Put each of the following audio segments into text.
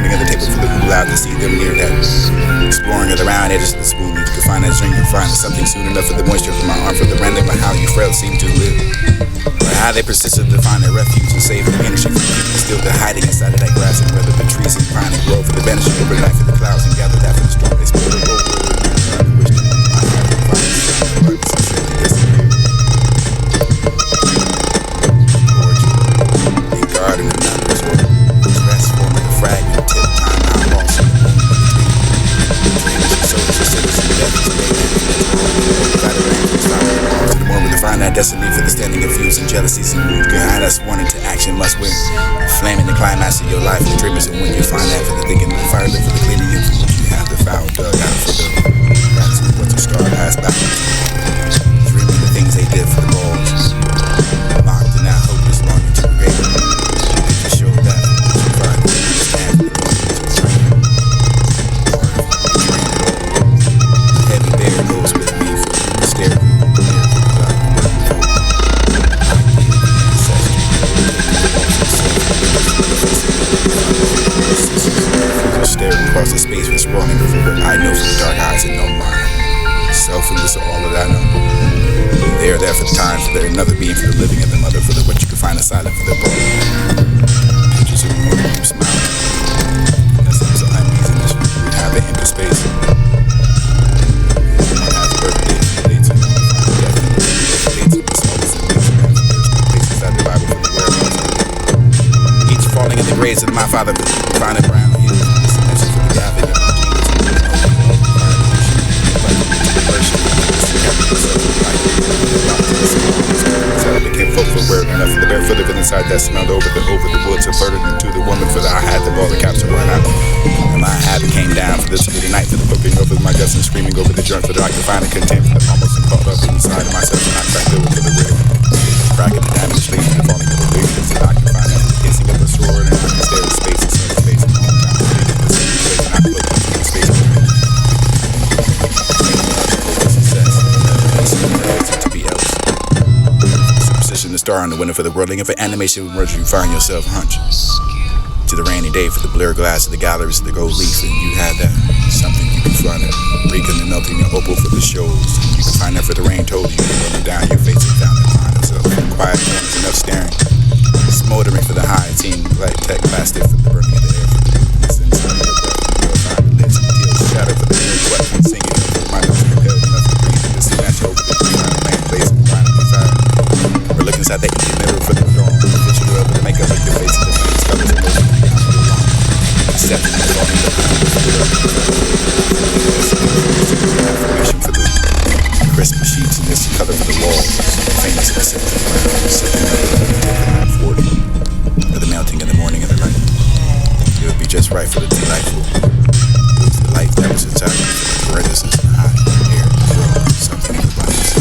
burning of the table for the allowed to see them near that. Exploring of the round edges of the spoon, you could find that string and find something soon enough for the moisture from my arm, for the random of how you frail seem to live. Or how they persisted to find their refuge and save the energy from keeping still to hiding inside of that grass and weather the trees and pine and grow for the vanishing overnight for the clouds and gather that for the storm they spill the roll. Destiny for the standing of views and jealousies and mood behind us wanting to action must win. Flaming the climax of your life, the dreamers, and when you find that for the thinking, the fire lit for the cleaning, and you have the foul dug out for the rats and what the star has back. Dreaming the things they did for the balls, locked in that hopeless longing to regret. To show that you find the understand the longing to train. Or train it all. The heavy bear goes with me for the stare. Across the space with sprawling over what I know from the dark eyes and no mind. Selfless of all that I know. They are there for the time, for the another being, for the living and the mother, for the what you can find asylum for the bone. Pictures of the morning you smile. That's so uneasiness. We have an empty space. One has birthdays, dates, and death. Dates of the smallest and least man. There's no place inside the Bible for the whereabouts. Each falling in the graves of my father, find it brown. Enough for the barefoot living inside that smelled over the woods and burdened into the woman for the I had the ball the capsule right out. And my habit came down for this good night for the poking over my guts and screaming over the joint for the I could find a content for the almost and caught up inside of myself and I cracked over to the rear. Cracking the damage sleep and falling in the bleeding so I could find out the hissing of the sword and I could stare at space and some space and all time and I put into the space to be else. The star on the window for the worldling of an animation where you find yourself hunched to the rainy day for the blur glass of the galleries of the gold leaf and you had that something you confronted breaking and melting your opal for the shows you can find that for the rain told you rolling down your face and found it find itself quiet corners enough staring smoldering for the high team like tech plastic for the burning of the air for the inside of your breath and you'll find the lids and the teals shatter for the air wet and singing for the mind of the compelled enough to breathe and this match over the final man place and find a desire. We're looking inside that empty mirror for the dawn. Picture the over the makeup of your face and the flames colors and motion beyond the long. Accepting the falling the affirmation for the crisp sheets and this color for the walls. Famous and simple ground. Sitting up 40. For the melting in the morning of the light. It would be just right for the delightful. The light that was inside of the parenthesis and hot air, grow, something in the bodies.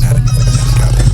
Anatomy for the melancholy.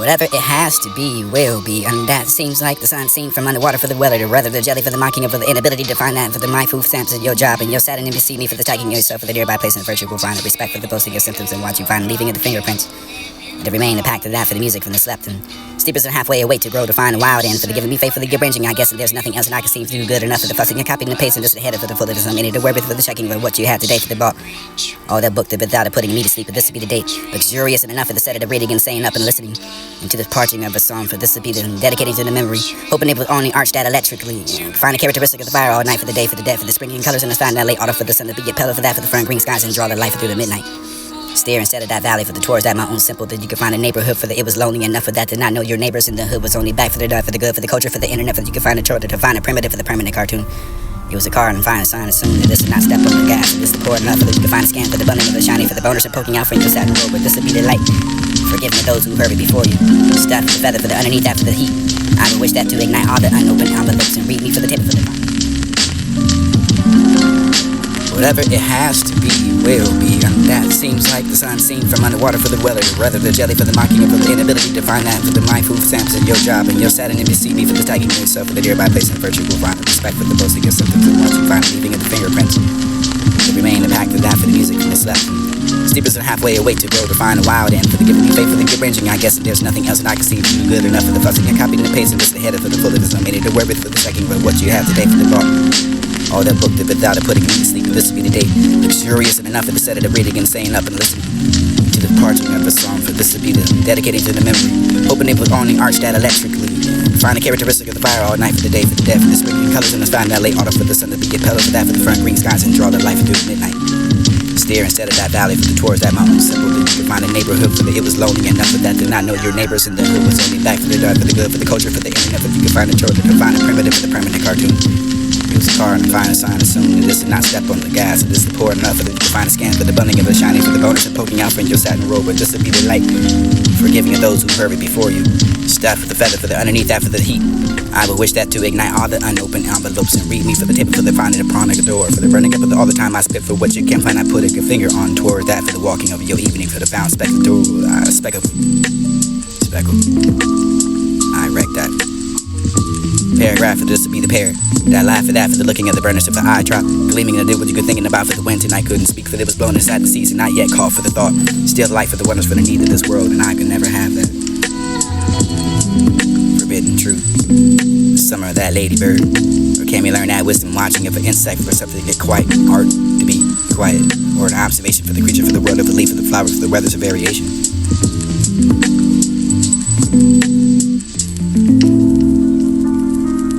Whatever it has to be, will be. And that seems like the sun seen from underwater for the weather, the weather, the jelly for the mocking of the inability to find that for the my food stamps of your job and your sad and see me for the tagging yourself for the nearby place and the virtue will find the respect for the boasting your symptoms and what you find leaving of the fingerprints. And to remain the pact of that for the music from the slept and steepers are halfway away to grow to find a wild end for the giving me faith for the arranging. I guess that there's nothing else that I can see to do good enough for the fussing and copying and pasting just ahead of for the full of some in it to work with for the checking of what you have today for the ball. All that booked without it putting me to sleep, but this would be the date. Luxurious and enough for the set of the reading and saying up and listening. Into the parting of a song for this would be the dedicating to the memory. Hoping it would only arch that electrically. Find a characteristic of the fire all night for the day, for the dead, for the springing colors and the find that late autumn for the sun to be a pillar for that for the front green skies and draw the life through the midnight. Steer instead of that valley for the tours that my own simple that you could find a neighborhood for the it was lonely enough for that to not know your neighbors in the hood was only back for the done for the good for the culture for the internet for that you could find a chore to find a primitive for the permanent cartoon. It was a car and find a sign assume that this is not step on the gas and this is pouring enough for that you could find a scan for the bundle of the shiny for the bonus and poking out for your satin robe but this would be the light forgiving of those who heard it before you. Stuff the feather for the underneath that for the heat. I would wish that to ignite all the unopened envelopes and read me for the table for the whatever it has to be, will be. And that seems like the sun seen from underwater for the weather, rather the jelly for the mocking of the inability to find that for the my food stamps of your job and your sad and see me for the tagging yourself for the nearby place and virtue will find the respect for the boasting your symptoms and what you find leaving of the fingerprints. To remain the pact of that for the music from the slept. Steepers are halfway away to grow to find a wild end for the giving me faith for the arranging. I guess that there's nothing else that I can see to do good enough for the fussing and copying and pasting just ahead of for the full of the some in it to work with for the checking of what you have today for the ball. All that booked it without it putting me to sleep, but this will be the day. Luxurious and enough for the set of the reading and saying up and listening to the parting of a song for this will be the dedicating to the memory. Hoping it would only arch that electrically. Find a characteristic of the fire all night for the day, for the dead, for the springing colors and the find that late autumn for the sun to be a pillar for that for the front green skies and draw the life through the midnight. Steer instead of that valley for the tours that my own simple that you could find a neighborhood for the it was lonely enough for that to not know your neighbors in the hood was only back for the dark for the good for the culture for the internet for you could find a chore to find a primitive for the permanent cartoon. It was a car and find a sign assume that this did not step on the gas and this is pour enough for the you could find a scan for the bundling of the shiny for the bonus and poking out from your satin robe but this would be the light forgiving of those who heard it before you. Stuff for the feather for the underneath that for the heat. I would wish that to ignite all the unopened envelopes and read me for the table for the finding upon the door for the burning up of all the time I spit for what you can't find. I put a finger on toward that for the walking of your evening for the found speckle I wrecked that paragraph for this to be the pair that I laugh for that for the looking of the burners of the eye drop gleaming and did what you could thinking about for the wind and I couldn't speak for it was blown inside the seas and not yet called for the thought still life for the wonders for the need of this world and I could never have that forbidden truth. Summer of that ladybird, or can we learn that wisdom watching of an insect for something to get quiet, art to be quiet, or an observation for the creature, for the world of the leaf, for the flower, for the weather's of variation.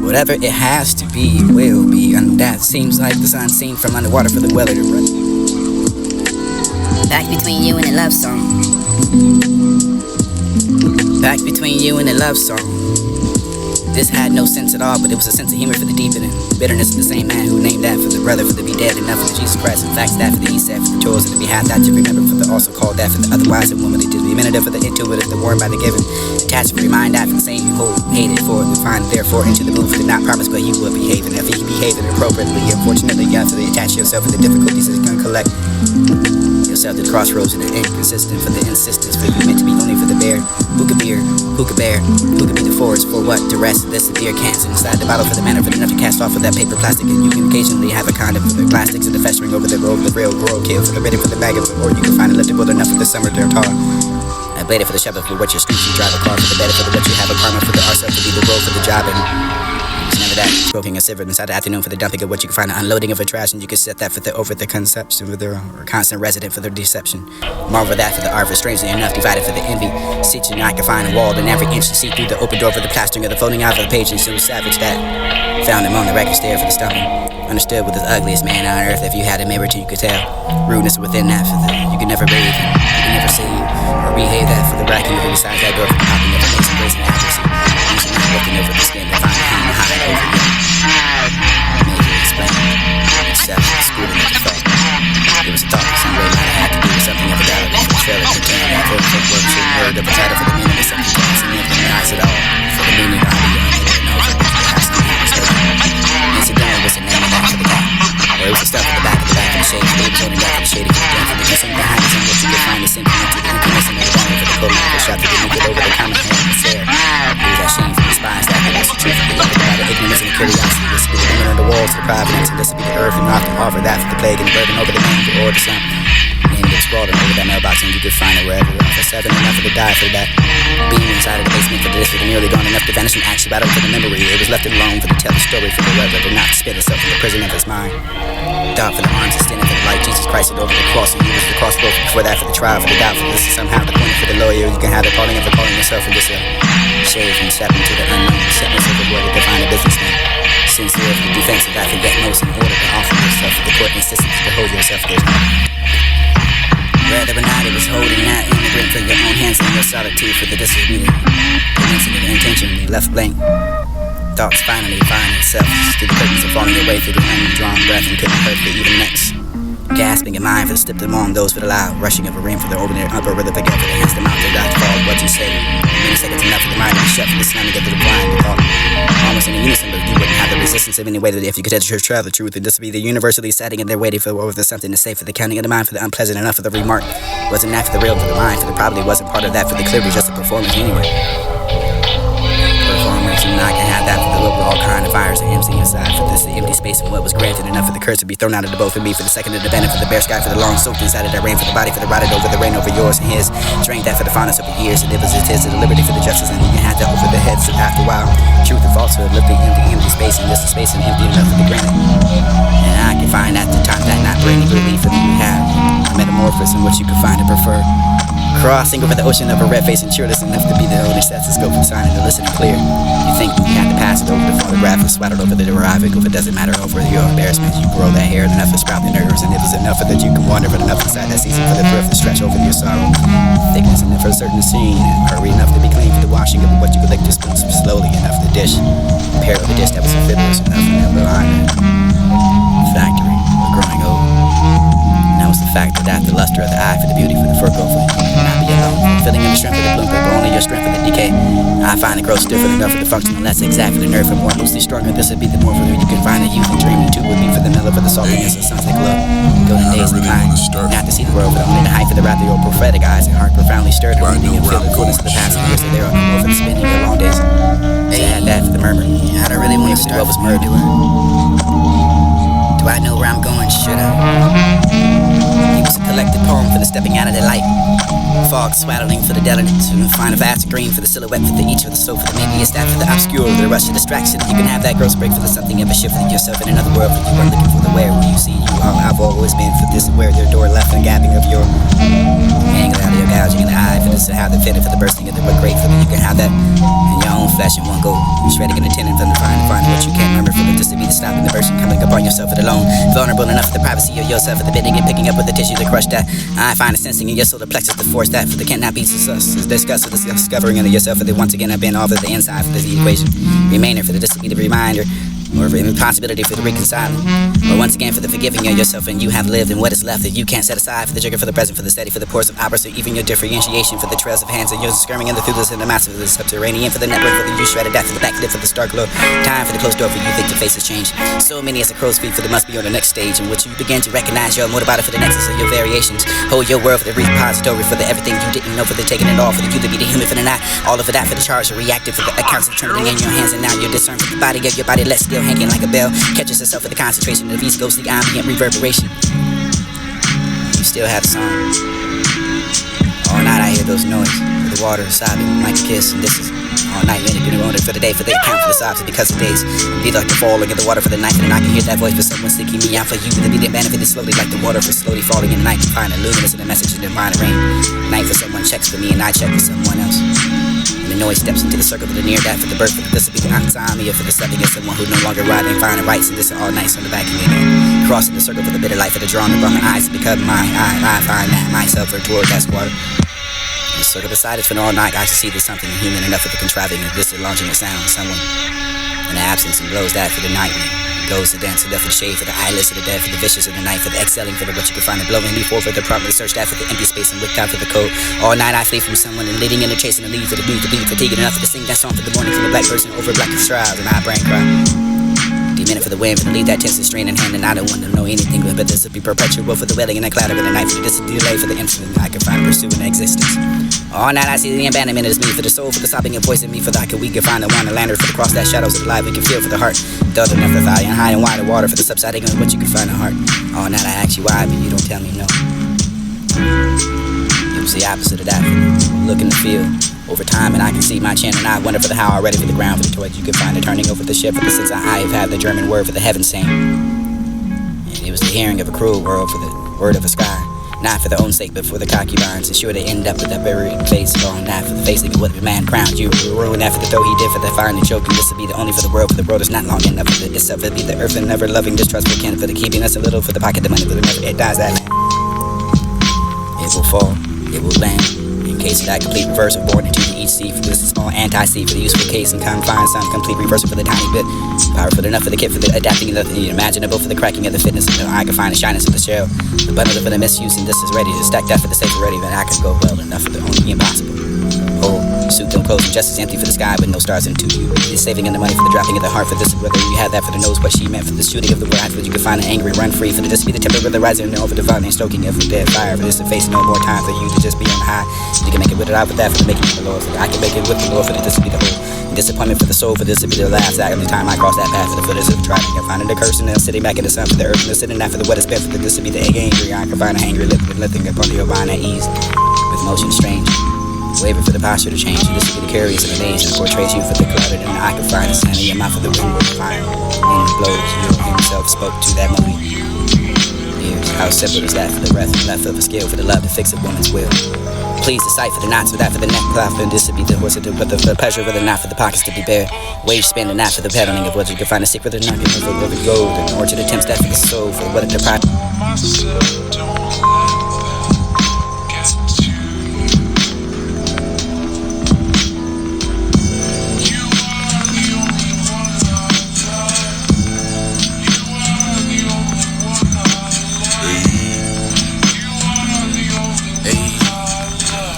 Whatever it has to be, will be, and that seems like the sun seen from underwater for the weather to run. Back between you and a love song. Back between you and a love song. This had no sense at all, but it was a sense of humor for the deep in it. Bitterness of the same man who named that for the brother, for the be dead, enough for the Jesus Christ. In fact, that for the he said, for the chores and the behalf that to remember, for the also called that for the otherwise and woman, to be imitative for the intuitive, the warned by the given. Attached for remind that for the same you hold, hated for, the find therefore into the move, did not promise, but he will behave, and if he behaving appropriately, unfortunately, you have to attach yourself to the difficulties that you can collect. Yourself to the crossroads and the inconsistent for the insistence for you meant to be only for the bear who could bear who could bear who could be the forest for what the rest of this severe cancer inside the bottle for the manner for enough to cast off of that paper plastic and you can occasionally have a condom for the plastics and the festering over the road the real grow kill for the ready for the maggots or you can find a lifted boulder enough for the summer they're tall. I bladed for the shovel for what your streets you drive a car for the better for the what you have a karma for the ourselves to be the road for the job and never that smoking a cigarette inside the afternoon for the dumping of what you can find the unloading of a trash and you can set that for the over the conception for their or constant resident for their deception marvel that for the art for strangely enough divided for the envy stitching I can find a wall in every inch to see through the open door for the plastering of the folding out of the page and so savage that found him on the record stair for the stumbling understood with the ugliest man on earth if you had a mirror to you could tell rudeness within that for the you could never bathe and you could never save or behave that for the racking of besides that door for the popping of the face and grace and accuracy using not looking over the skin to find a hand behind over you. Make it explain. Except the schooling of the thought. It was a thought that some way might have had to do with something of a doubt. The trailer contained that for the work should word of a title for the meaning of something that hasn't even eyes at all. For the meaning of the unable to know for the perhaps not even spoken. Incidentally was the name of that for the guy. Or it was the stuff at the back of the shade. It was only that for the shade of the damn for the something behind us and what you could find is sinking into the intimacy of the bone for the coding of the shot that didn't get over the common hand. curiosity. This will be the women on the walls, the providence, and this will be the earth, and often offer that for the plague and the burden over the man, the or the sun. And it's scrawled over that mailbox, and you could find it wherever. For 7, enough of the die for that. Being inside of the basement for this, with nearly gone enough to vanish from actuality for the memory. It was left alone for the tell the story for the weather, to not spit itself in the prison of his mind. Doubt for the arms extended for the light. Jesus Christ had over the cross, and he was the crossroad before that for the trial, for the doubt, for this is somehow the point for the lawyer. You can have the calling of the calling yourself, and this shave and step into the unknown. Sentence of the word to define a businessman. Sincere for the defense of that, forget most in order to offer yourself for the court insistence to hold yourself there. Whether or not it was holding that immigrant for your own hands in your solitude for the disobedient, the incident intentionally left blank. Thoughts finally find themselves through the curtains of falling away through the undrawn breath and couldn't hurt the even next. Gasping in mind for the stepped among those for the loud rushing of a rain for the over their upper rhythm again for the hands the mouth that got fall what you say. Many seconds enough for the mind to be shut for the slamming of the blind the thought. Almost in a unison, but you wouldn't have the resistance of any way that if you could travel the truth, and this would be the universally setting and they're waiting for over something to say for the counting of the mind for the unpleasant enough for the remark. Wasn't that for the real for the mind, for the probably wasn't part of that for the clear, but just a performance anyway. Performance and I can have that for the look of all kind of fires and empty inside for this the empty space and what was granted enough for the curse to be thrown out of the both of me for the second of the banner for the bare sky for the long soaked inside of that rain for the body for the rotted over the rain over yours and his drank that for the fondness of the years and it was his the liberty for the justice and you can have that over the heads and after a while truth and falsehood lifting empty space and this is space and empty enough for the granite and I can find at the time that not bringing relief for the you have metamorphosis in what you can find and prefer. Crossing over the ocean of a red face and sure this enough to be the only stethoscope and sign and to listen clear. You think you had to pass it over the photograph and swat it over the deriving if it doesn't matter over your embarrassment. You grow that hair enough to sprout the nerves and it was enough that you can wander but enough inside that season for the breath to stretch over your sorrow. Thickness enough for a certain scene. Hurry enough to be clean for the washing of what you would like to spoon slowly enough the dish. Pair with the dish that was a fiddler's enough and never behind factory was growing old. And that was the fact that the luster of the eye for the beauty for the fur coat for not be alone. Filling in the strength of the bloom, but only your strength for the decay. I find the growth different enough for the functional, less exact for the nerve, and more loosely stronger. This would be the more for you can find the youth and dreaming too would be for the mellow for the saltiness and something glow. Golden days really decline, not to see the world, but only the height for the wrath of your prophetic eyes and heart profoundly stirred and reading and feel the coolness of the past and years that there are no more for the spending your long days. To add that for the murmur, I don't really want to see what was murdered. Do I know where I'm going? Should I? It was a collected poem for the stepping out of the light. Fog swaddling for the delicate to find a vast green for the silhouette for the each for the soul for the maybe it's that for the obscure the rush of distraction. You can have that gross break for the something of a shift for yourself in another world for you are looking for the where you see you all I've always been for this where their door left and gapping of your angle out of your gouging in the eye for this to have the fitted for the bursting of the but great for that you can have that in your own flesh in one go shredding and attending from the find what you can't remember for the just to be the stopping the bursting coming upon yourself at alone vulnerable enough for the privacy of yourself for the bending and picking up with the tissue to crush that I find a sensing in your solar plexus to force that for the cannot be discussed is discussed with the discovering of yourself for the once again I've been off of the inside for the equation remainder for the just to be the reminder or for impossibility for the reconciling or once again for the forgiving of yourself and you have lived and what is left that you can't set aside for the trigger for the present for the steady for the pores of opera so even your differentiation for the trails of hands and your skirming in the through this and the massive the subterranean for the network for the you shredded that for the backlit for the stark glow time for the closed door for you think the face has changed so many as a crow's feet for the must be on the next stage in which you begin to recognize your motivator for the nexus of your variations hold your world for the repository for the everything you didn't know for the taking it all for the you to be the human for the not all of that for the charge or reactive for the accounts of trembling in your hands and now you're discerned for the body of your body left still hanging like a bell catches herself for the concentration of these ghostly ambient reverberation. You still have the song. All night I hear those noises, the water sobbing like a kiss, and this is all night in the order for the day, for the account for the sobs because of days. Be like the falling of the water for the night, and I can hear that voice for someone seeking me out for you to be the benefited slowly like the water for slowly falling in the night to find a luminous in the message of divine rain. Night for someone checks for me, and I check for someone else. And the noise steps into the circle for the near that for the birth for the this will be the insomnia for the stepping of someone who no longer riding finding rights and this are all nights on the back of me again. Crossing the circle for the bitter light for the drawing upon my eyes to become my I find that myself or toward that water. The circle beside it for all night I can see there's something human enough for the contriving of this launching a sound someone in the absence and blows that for the night goes to dance to death for the shade for the eyeless of the dead for the vicious of the night for the excelling for the what you can find and blowing before for the promptly search that for the empty space and looked out for the code all night I flee from someone and leading in the chasing the lead for the need to be fatigued enough to sing that song for the morning from the black person over black strides and I brain cry minute for the wind for the lead that tends to strain in hand and I don't want to know anything but this will be perpetual for the wailing and the clatter of the night for the distant delay for the infinite I can find pursuing existence All night I see the abandonment is me, for the soul, for the sobbing and voice in me, for the we can find the one, the lantern, for the cross that shadows of the light we can feel, for the heart, the other enough of value, and high and wide of water, for the subsiding of what you can find in the heart. All night I ask you why, but you don't tell me no. It was the opposite of that, for the look in the field. Over time, and I can see my chin, and I wonder for the how, already for the ground, for the toys you can find, the turning over the ship, for the sense I have had, the German word for the heaven saying. And it was the hearing of a cruel world, for the word of a sky. Not for their own sake, but for the concubines. And sure they end up with that very face long that for the face of what the man crowned you. Ruin that for the throw he did for the fire and the choking. This will be the only for the world is not long enough for the itself. It'll be the earth and never loving, distrustful kin for the keeping us a little for the pocket, the money, but it dies that land. It will fall, it will land. In case of that complete reverse of born into the each sea, for this small anti-sea for the useful case and confine some complete reversal for the tiny bit. Powerful enough for the kit for the adapting of the imaginable for the cracking of the fitness until I can find the shyness of the shell. The bundle for the misuse and this is ready to stack that for the safe already, but I could go well enough for the only impossible. Whole suit don't close and just as empty for the sky with no stars into you. The saving of the money for the dropping of the heart for this whether you had that for the nose what she meant for the shooting of the wife, but you could find an angry run free for the this be the temper of the rising and over the valley and stoking of the dead fire for this and face no more time for you to just be on high. You can make it with it out with that for the making of the Lord, for the, I can make it with the Lord for the this will be the whole. Disappointment for the soul, for this will be the last act. Every time I cross that path for the footers of traffic, I'm finding the curse and then sitting back in the sun for the earth and the sitting out for the wettest bed for the this will be the egg angry. I can find a hangry lip with nothing upon your mind at ease, with motion strange, waving for the posture to change. And this will be the curious and amazing, portrays you for the cluttered, and I can find the sun in your mouth for the wind with fire. The wind blows, you himself spoke to that moment. Here's how simple is that for the breath left of a skill for the love to fix a woman's will. Please the sight for the knots, for that for the neck cloth, and this would be the horse of the, but the pleasure for the knot for the pockets to be bare. Wage spend the knot for the peddling of what you can find a secret of the knocking of the gold, and orchard attempts that for the soul, for what it deprived.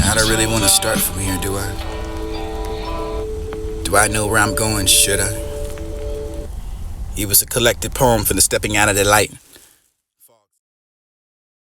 I don't really want to start from here, do I? Do I know where I'm going, should I? It was a collected poem for the stepping out of the light.